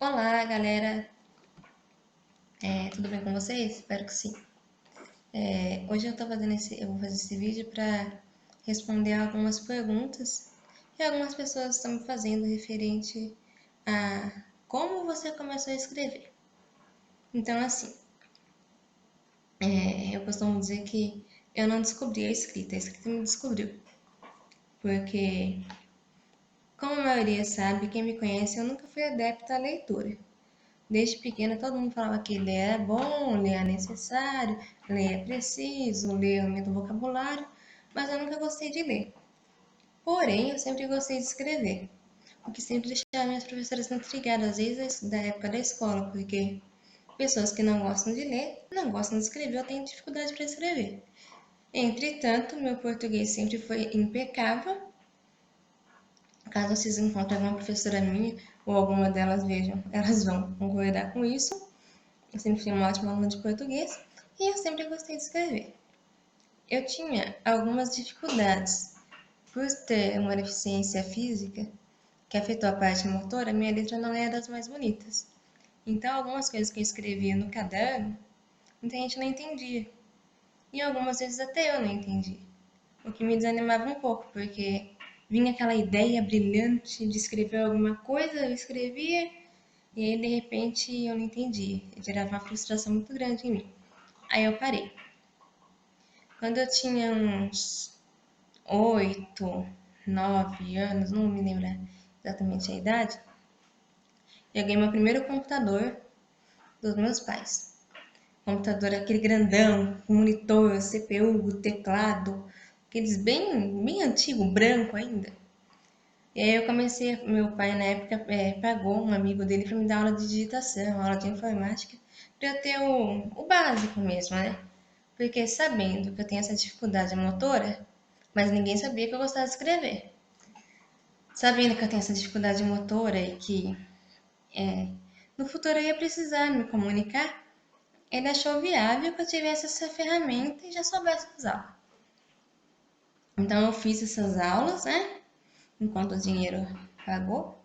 Olá, galera! Tudo bem com vocês? Espero que sim. Hoje eu vou fazer esse vídeo para responder algumas perguntas que algumas pessoas estão me fazendo referente a como você começou a escrever. Então, assim, eu costumo dizer que eu não descobri a escrita me descobriu. Porque, como a maioria sabe, quem me conhece, eu nunca fui adepta à leitura. Desde pequena, todo mundo falava que ler é bom, ler é necessário, ler é preciso, ler aumenta o vocabulário, mas eu nunca gostei de ler. Porém, eu sempre gostei de escrever, o que sempre deixava minhas professoras intrigadas desde da época da escola, porque pessoas que não gostam de ler, não gostam de escrever ou têm dificuldade para escrever. Entretanto, meu português sempre foi impecável. Caso vocês encontrem alguma professora minha ou alguma delas vejam, elas vão concordar com isso. Eu sempre fui uma ótima aluna de português e eu sempre gostei de escrever. Eu tinha algumas dificuldades. Por ter uma deficiência física que afetou a parte motora, minha letra não era das mais bonitas. Então, algumas coisas que eu escrevia no caderno, muita gente não entendia. E algumas vezes até eu não entendia. O que me desanimava um pouco, porque vinha aquela ideia brilhante de escrever alguma coisa, eu escrevia, e aí de repente eu não entendia. Gerava uma frustração muito grande em mim. Aí eu parei. Quando eu tinha uns 8, 9 anos, não me lembro exatamente a idade, eu ganhei meu primeiro computador dos meus pais. Computador aquele grandão, com monitor, CPU, teclado, aqueles bem antigo, branco ainda. E aí eu comecei, meu pai na época pagou um amigo dele para me dar aula de digitação, aula de informática, para eu ter o básico mesmo, né? Porque sabendo que eu tenho essa dificuldade motora, mas ninguém sabia que eu gostava de escrever. Sabendo que eu tenho essa dificuldade motora e que no futuro eu ia precisar me comunicar, ele achou viável que eu tivesse essa ferramenta e já soubesse usar. Então eu fiz essas aulas, né? Enquanto o dinheiro pagou,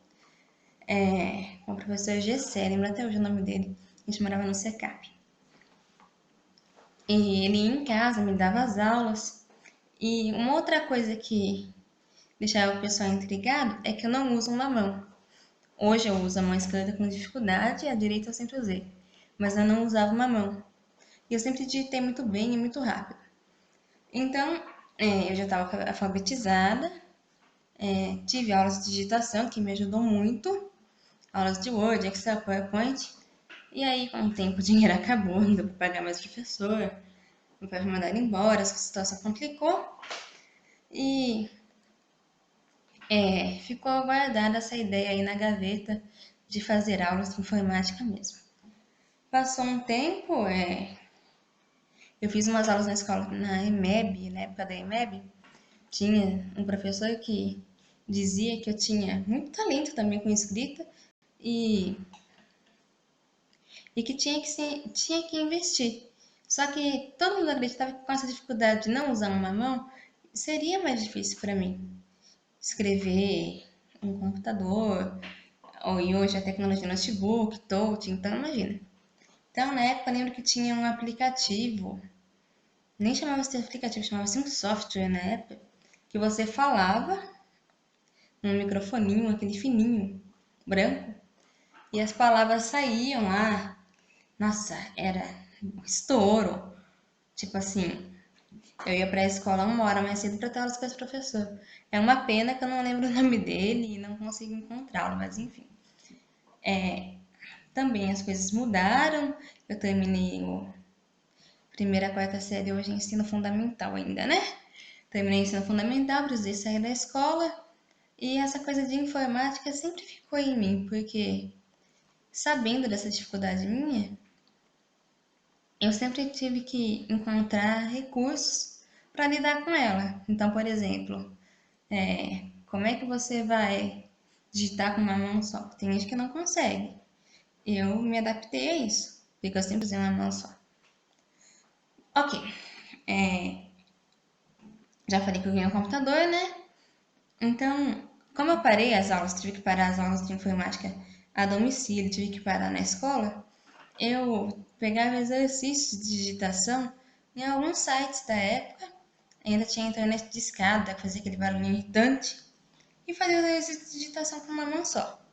com o professor Gessé, lembro até hoje o nome dele. A gente morava no SECAP. E ele ia em casa, me dava as aulas. E uma outra coisa que deixava o pessoal intrigado é que eu não uso uma mão. Hoje eu uso a mão esquerda com dificuldade e a direita eu sempre usei. Mas eu não usava uma mão. E eu sempre digitei muito bem e muito rápido. Então, eu já estava alfabetizada, tive aulas de digitação que me ajudou muito, aulas de Word, Excel, PowerPoint. E aí, com o tempo, o dinheiro acabou, não deu para pagar mais professor, meu pai foi mandado embora, a situação complicou. E ficou guardada essa ideia aí na gaveta de fazer aulas de informática mesmo. Passou um tempo, eu fiz umas aulas na escola, na EMEB, na época da EMEB, tinha um professor que dizia que eu tinha muito talento também com escrita e, e que tinha que investir. Só que todo mundo acreditava que com essa dificuldade de não usar uma mão, seria mais difícil para mim escrever um computador, ou e hoje a tecnologia notebook, touch, então imagina. Então na época eu lembro que tinha um aplicativo, nem chamava-se de aplicativo, chamava-se um software na época, que você falava num microfoninho, aquele fininho, branco, e as palavras saíam lá. Nossa, era um estouro. Tipo assim, eu ia pra escola 1 hora mais cedo pra ter aulas com esse professor. É uma pena que eu não lembro o nome dele e não consigo encontrá-lo, mas enfim. Também as coisas mudaram. Eu terminei o primeira, quarta série hoje em ensino fundamental ainda, né? Terminei o ensino fundamental, precisei sair da escola. E essa coisa de informática sempre ficou em mim, porque sabendo dessa dificuldade minha, eu sempre tive que encontrar recursos para lidar com ela. Então, por exemplo, como é que você vai digitar com uma mão só? Tem gente que não consegue. Eu me adaptei a isso, porque eu sempre usei uma mão só. Ok, já falei que eu ganhei um computador, né? Então, como eu parei as aulas, tive que parar as aulas de informática a domicílio, tive que parar na escola, eu pegava exercícios de digitação em alguns sites da época, ainda tinha internet de escada, que fazia aquele barulho irritante, e fazia exercício de digitação com uma mão só.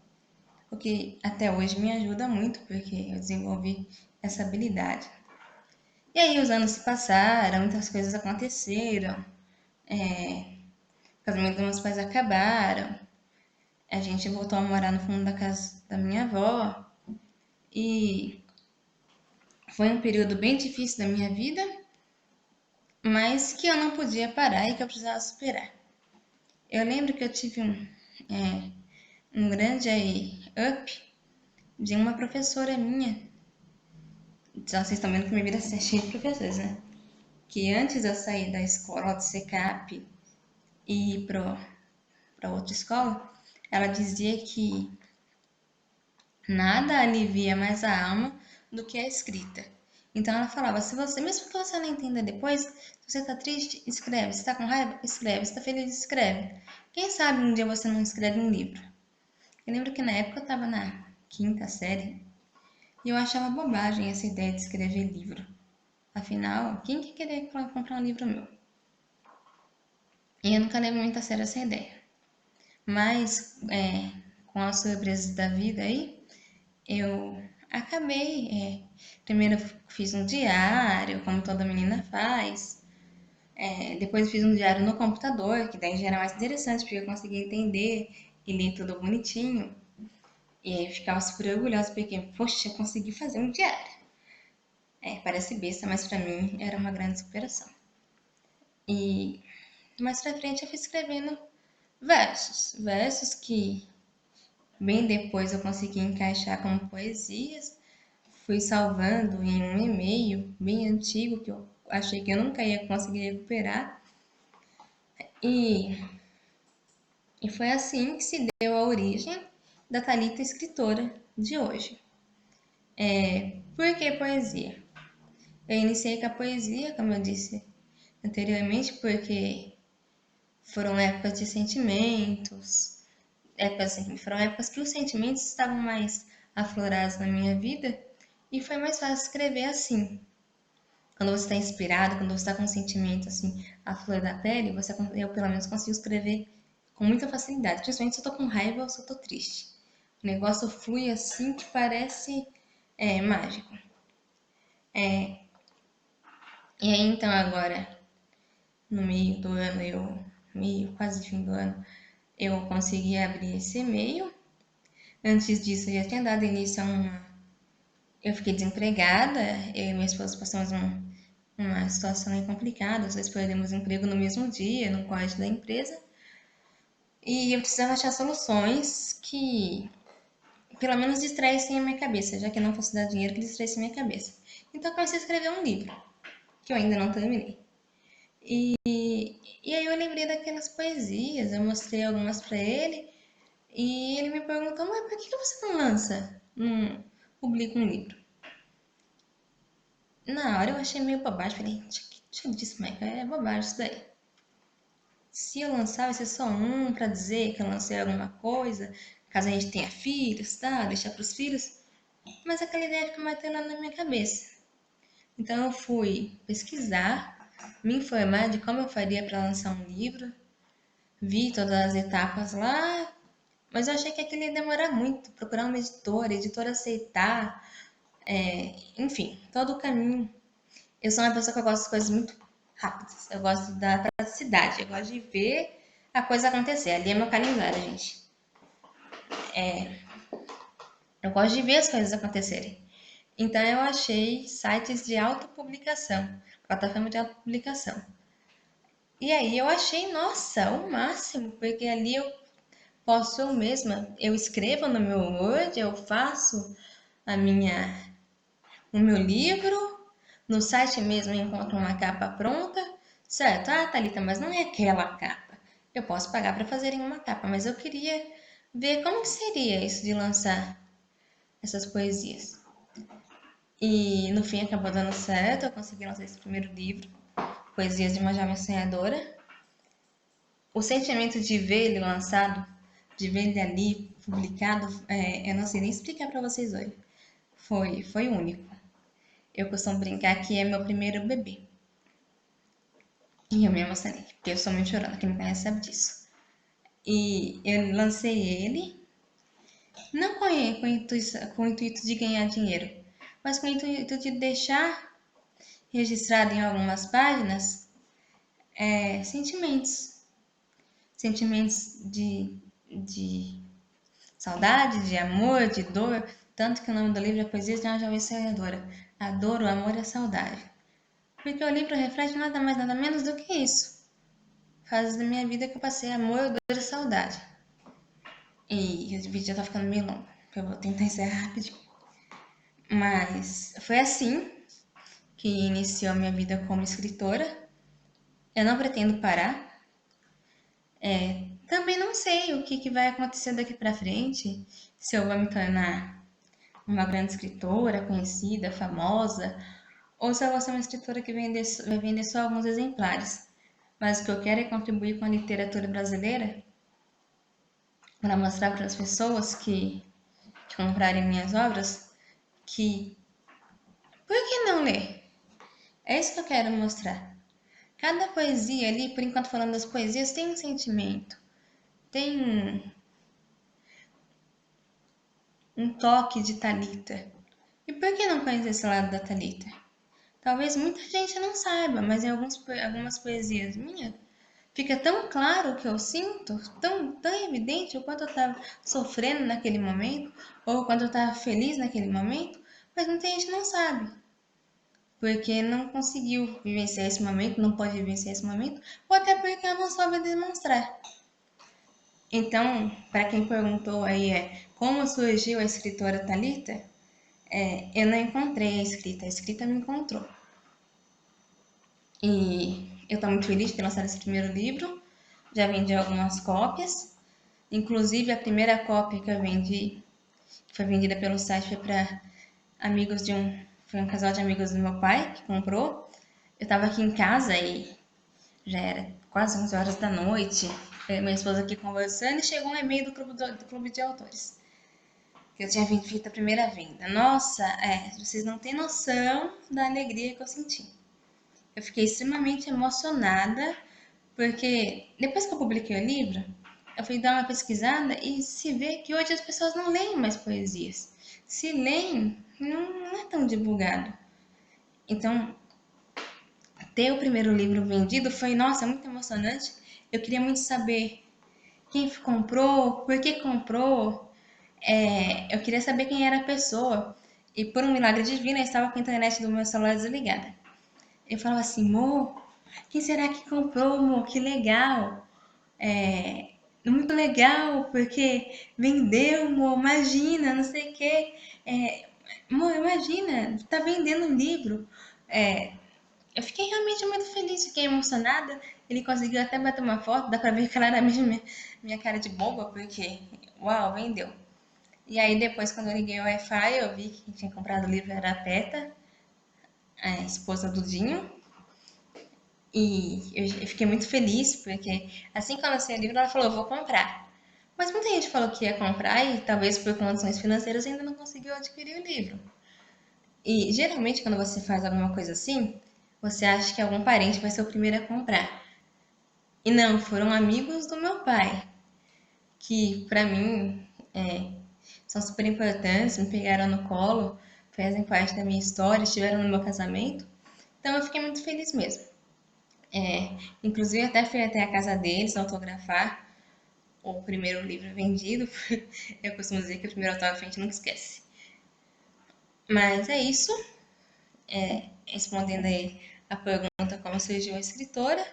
O que até hoje me ajuda muito, porque eu desenvolvi essa habilidade. E aí os anos se passaram, muitas coisas aconteceram, o casamento dos meus pais acabaram, a gente voltou a morar no fundo da casa da minha avó, e foi um período bem difícil da minha vida, mas que eu não podia parar e que eu precisava superar. Eu lembro que eu tive um grande up de uma professora minha. Então, vocês estão vendo que minha vida é cheia de professores, né? Que antes de eu sair da escola de SECAP e ir para outra escola, ela dizia que nada alivia mais a alma do que a escrita. Então ela falava, se você, mesmo que você não entenda depois, se você está triste, escreve. Se está com raiva, escreve. Se está feliz, escreve. Quem sabe um dia você não escreve um livro. Eu lembro que na época eu estava na quinta série e eu achava bobagem essa ideia de escrever livro. Afinal, quem que queria comprar um livro meu? E eu nunca levei muito a sério essa ideia. Mas, com as surpresas da vida aí, eu acabei. Primeiro fiz um diário, como toda menina faz. Depois fiz um diário no computador, que daí já era mais interessante, porque eu conseguia entender e ler tudo bonitinho. E aí eu ficava super orgulhosa, porque, poxa, eu consegui fazer um diário. Parece besta, mas pra mim era uma grande superação. E mais pra frente eu fui escrevendo versos. Versos que bem depois eu consegui encaixar como poesias. Fui salvando em um e-mail bem antigo que eu achei que eu nunca ia conseguir recuperar. E, e foi assim que se deu a origem da Thalita escritora de hoje. Por que poesia? Eu iniciei com a poesia, como eu disse anteriormente, porque foram épocas de sentimentos, foram épocas que os sentimentos estavam mais aflorados na minha vida e foi mais fácil escrever assim. Quando você está inspirado, quando você está com um sentimento assim, à flor da pele, eu pelo menos consigo escrever com muita facilidade. Principalmente se eu tô com raiva ou se eu tô triste. O negócio flui assim que parece mágico. E aí então agora, no meio do ano, quase fim do ano, eu consegui abrir esse e-mail. Antes disso, eu já tinha dado início a uma. Eu fiquei desempregada, eu e minha esposa passamos uma situação meio complicada, nós perdemos o emprego no mesmo dia, no corte da empresa, e eu precisava achar soluções que pelo menos distraíssem a minha cabeça, já que não fosse dar dinheiro que distraísse a minha cabeça. Então eu comecei a escrever um livro, que eu ainda não terminei. E aí eu lembrei daquelas poesias, eu mostrei algumas para ele, e ele me perguntou, mas por que você não lança, não publica um livro? Na hora eu achei meio bobagem, falei, deixa eu dizer, Michael, é bobagem isso daí. Se eu lançar, vai ser só um para dizer que eu lancei alguma coisa, caso a gente tenha filhos, tá? Deixar para os filhos. Mas aquela ideia fica martelando na minha cabeça. Então eu fui pesquisar, me informar de como eu faria para lançar um livro, vi todas as etapas lá, mas eu achei que aquilo ia demorar muito, procurar uma editora aceitar, enfim, todo o caminho. Eu sou uma pessoa que eu gosto de coisas muito rápidas, eu gosto da praticidade, eu gosto de ver a coisa acontecer. Ali é meu calendário, gente. Eu gosto de ver as coisas acontecerem. Então eu achei sites de autopublicação, plataforma de autopublicação. E aí eu achei, nossa, o máximo, porque ali eu posso eu mesma, eu escrevo no meu Word, eu faço a o meu livro, no site mesmo eu encontro uma capa pronta, certo? Ah, Thalita, mas não é aquela capa. Eu posso pagar para fazerem uma capa, mas eu queria ver como que seria isso de lançar essas poesias. E no fim acabou dando certo, eu consegui lançar esse primeiro livro, Poesias de uma Jovem Sonhadora. O sentimento de ver ele lançado, de ver ele ali publicado, eu não sei nem explicar para vocês hoje. Foi único. Eu costumo brincar que é meu primeiro bebê. E eu me emocionei, porque eu sou muito chorona, quem me conhece sabe disso. E eu lancei ele, não com o intuito de ganhar dinheiro, mas com o intuito de deixar registrado em algumas páginas sentimentos. Sentimentos de saudade, de amor, de dor. Tanto que o nome do livro é Poesias de uma Jovem Sonhadora. A dor, o amor e a saudade. Porque o livro reflete nada mais, nada menos do que isso. Fases da minha vida que eu passei amor, dor e saudade. E o vídeo já tá ficando meio longo. Eu vou tentar encerrar rapidinho. Mas foi assim que iniciou a minha vida como escritora. Eu não pretendo parar. Também não sei o que vai acontecer daqui pra frente. Se eu vou me tornar uma grande escritora, conhecida, famosa, ou se eu vou ser uma escritora que vai vender só alguns exemplares. Mas o que eu quero é contribuir com a literatura brasileira para mostrar para as pessoas que comprarem minhas obras que por que não ler? É isso que eu quero mostrar. Cada poesia ali, por enquanto falando das poesias, tem um sentimento, tem um toque de Thalita. E por que não conhecer esse lado da Thalita? Talvez muita gente não saiba, mas em algumas poesias minhas fica tão claro o que eu sinto, tão evidente o quanto eu estava sofrendo naquele momento, ou o quanto eu estava feliz naquele momento, mas muita gente não sabe. Porque não conseguiu vivenciar esse momento, não pode vivenciar esse momento, ou até porque eu não soube demonstrar. Então, para quem perguntou aí como surgiu a escritora Thalita, eu não encontrei a escrita me encontrou. E eu estou muito feliz de ter lançado esse primeiro livro, já vendi algumas cópias, inclusive a primeira cópia que eu vendi, que foi vendida pelo site, foi para foi um casal de amigos do meu pai que comprou. Eu estava aqui em casa e já era quase 11 horas da noite. Minha esposa aqui conversando e chegou um e-mail do clube de autores. Que eu tinha feito a primeira venda. Nossa, vocês não têm noção da alegria que eu senti. Eu fiquei extremamente emocionada, porque depois que eu publiquei o livro, eu fui dar uma pesquisada e se vê que hoje as pessoas não leem mais poesias. Se leem, não é tão divulgado. Então, ter o primeiro livro vendido foi, nossa, muito emocionante. Eu queria muito saber quem comprou, por que comprou. Eu queria saber quem era a pessoa. E por um milagre divino, eu estava com a internet do meu celular desligada. Eu falava assim, Mo, quem será que comprou, Mo? Que legal. Muito legal, porque vendeu, Mo, imagina, não sei o quê. Mo, imagina, tá vendendo um livro. Eu fiquei realmente muito feliz, fiquei emocionada. Ele conseguiu até bater uma foto, dá pra ver claramente minha cara de boba, porque, uau, vendeu. E aí depois, quando eu liguei o Wi-Fi, eu vi que quem tinha comprado o livro era a Peta, a esposa do Dinho. E eu fiquei muito feliz, porque assim que eu lancei o livro, ela falou, eu vou comprar. Mas muita gente falou que ia comprar e talvez por condições financeiras ainda não conseguiu adquirir o livro. E geralmente quando você faz alguma coisa assim, você acha que algum parente vai ser o primeiro a comprar. E não, foram amigos do meu pai, que pra mim são super importantes, me pegaram no colo, fazem parte da minha história, estiveram no meu casamento. Então eu fiquei muito feliz mesmo. Inclusive até fui até a casa deles autografar o primeiro livro vendido. Eu costumo dizer que o primeiro autógrafo a gente nunca esquece. Mas é isso. Respondendo aí a pergunta como surgiu a escritora,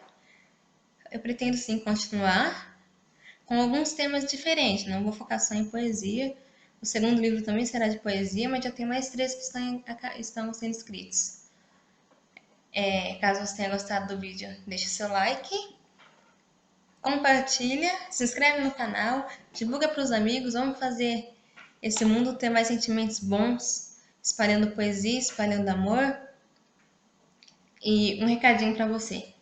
eu pretendo sim continuar com alguns temas diferentes. Não vou focar só em poesia. O segundo livro também será de poesia, mas já tem mais três que estão sendo escritos. Caso você tenha gostado do vídeo, deixe seu like, compartilha, se inscreve no canal, divulga para os amigos, vamos fazer esse mundo ter mais sentimentos bons, espalhando poesia, espalhando amor. E um recadinho para você.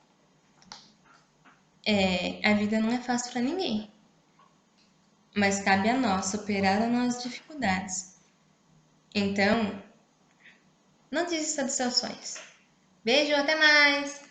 A vida não é fácil para ninguém, mas cabe a nós superar as nossas dificuldades. Então, não desista dos seus sonhos. Beijo, até mais!